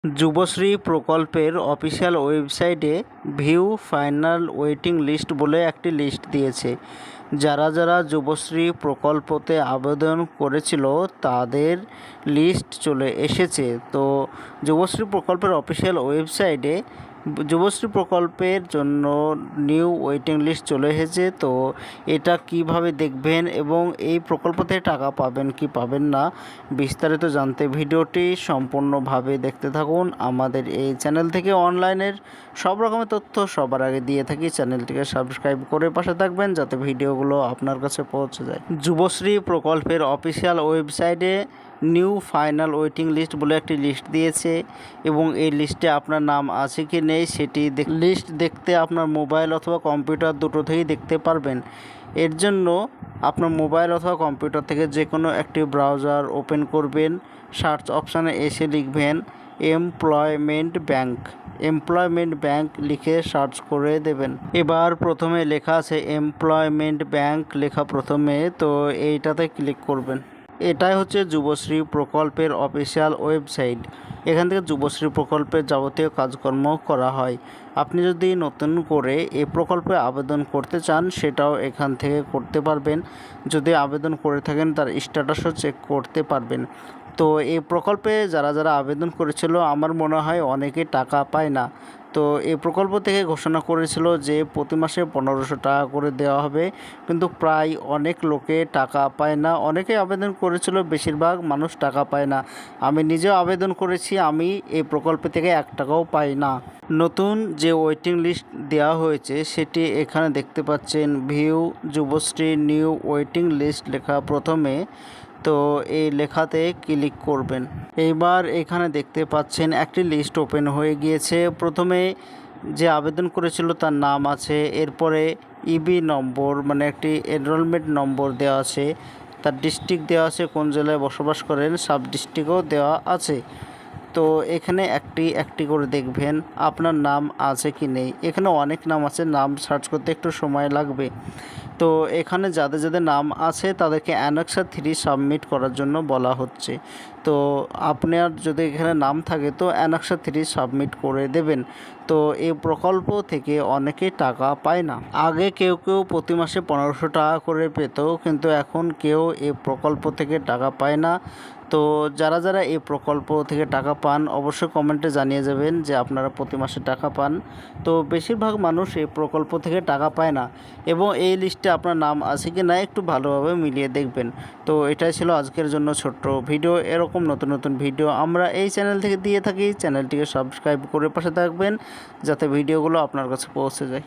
যুবশ্রী প্রকল্পের অফিসিয়াল ওয়েবসাইটে view final waiting list বলে একটি লিস্ট দিয়েছে। যারা যারা যুবশ্রী প্রকল্পতে আবেদন করেছিল তাদের লিস্ট চলে এসেছে। তো যুবশ্রী প্রকল্পের অফিসিয়াল ওয়েবসাইটে যুবশ্রী প্রকল্পের জন্য নিউ ওয়েটিং লিস্ট চলে এসেছে। তো এটা কিভাবে দেখবেন এবং এই প্রকল্প থেকে টাকা পাবেন কি পাবেন না বিস্তারিত জানতে ভিডিওটি সম্পূর্ণভাবে দেখতে থাকুন। আমাদের এই চ্যানেল থেকে অনলাইনের সব রকমের তথ্য সবার আগে দিয়ে থাকি। চ্যানেলটিকে সাবস্ক্রাইব করে পাশে থাকবেন যাতে ভিডিওগুলো আপনার কাছে পৌঁছে যায়। যুবশ্রী প্রকল্পের অফিসিয়াল ওয়েবসাইটে নিউ ফাইনাল ওয়েটিং লিস্ট বলে একটি লিস্ট দিয়েছে এবং এই লিস্টে আপনার নাম আছে কি নেই সেটি লিস্ট দেখতে আপনার মোবাইল অথবা কম্পিউটার দুটো থেকেই দেখতে পারবেন। এর জন্য আপনার মোবাইল অথবা কম্পিউটার থেকে যে কোনো একটি ব্রাউজার ওপেন করবেন, সার্চ অপশানে এসে লিখবেন এমপ্লয়মেন্ট ব্যাংক লিখে সার্চ করে দেবেন। এবার প্রথমে লেখা আছে এমপ্লয়মেন্ট ব্যাংক লেখা প্রথমে, তো এইটাতে ক্লিক করবেন। এটাই হচ্ছে যুবশ্রী প্রকল্পের অফিসিয়াল ওয়েবসাইট। এখান থেকে যুবশ্রী প্রকল্পের যাবতীয় কাজকর্ম করা হয়। আপনি যদি নতুন করে এই প্রকল্পে আবেদন করতে চান সেটাও এখান থেকে করতে পারবেন। যদি আবেদন করে থাকেন তার স্ট্যাটাসও চেক করতে পারবেন। তো এই প্রকল্পে যারা যারা আবেদন করেছিল আমার মনে হয় অনেকে টাকা পায় না। তো এই প্রকল্প থেকে ঘোষণা করেছিল যে প্রতি মাসে 1500 টাকা করে দেওয়া হবে, কিন্তু প্রায় অনেক লোকে টাকা পায় না। অনেকে আবেদন করেছিল, বেশিরভাগ মানুষ টাকা পায় না। আমি নিজেও আবেদন করেছি, আমি এই প্রকল্প থেকে 1 টাকাও পাই না। নতুন যে ওয়েটিং লিস্ট দেওয়া হয়েছে সেটি এখানে দেখতে পাচ্ছেন, view Yubashree new waiting list লেখা প্রথমে। তো এই লেখাতে ক্লিক করবেন। এইবার এখানে দেখতে পাচ্ছেন একটি লিস্ট ওপেন হয়ে গিয়েছে। প্রথমে যে আবেদন করেছিল তার নাম আছে, এরপরে ইবি নম্বর মানে একটি এনরোলমেন্ট নম্বর দেওয়া আছে, তার ডিস্ট্রিক্ট দেওয়া আছে, কোন জেলায় বসবাস করেন, সাব ডিস্ট্রিক্টও দেওয়া আছে। তো এখানে একটি একটি করে দেখবেন আপনার নাম আছে কি নেই। এখানে অনেক নাম আছে, নাম সার্চ করতে একটু সময় লাগবে। তো এখানে যাদের যাদের নাম আছে তাদেরকে অ্যানেক্সার 3 সাবমিট করার জন্য বলা হচ্ছে। তো আপনার যদি এখানে নাম থাকে তো অ্যানেক্সার 3 সাবমিট করে দেবেন। তো এই প্রকল্প থেকে অনেকে টাকা পায় না। আগে কেউ কেউ প্রতি মাসে 1500 টাকা করে পেত, কিন্তু এখন কেউ এই প্রকল্প থেকে টাকা পায় না। তো যারা যারা এই প্রকল্প থেকে টাকা পান অবশ্যই কমেন্টে জানিয়ে যাবেন যে আপনারা প্রতি মাসে টাকা পান। তো বেশিরভাগ মানুষ এই প্রকল্প থেকে টাকা পায় না এবং এই লিস্টে আপনার নাম আছে কি না একটু ভালোভাবে মিলিয়ে দেখবেন। তো এটাই ছিল আজকের জন্য ছোট্ট ভিডিও। এরকম নতুন নতুন ভিডিও আমরা এই চ্যানেল থেকে দিয়ে থাকি। চ্যানেলটিকে সাবস্ক্রাইব করে পাশে থাকবেন যাতে ভিডিওগুলো আপনার কাছে পৌঁছে যায়।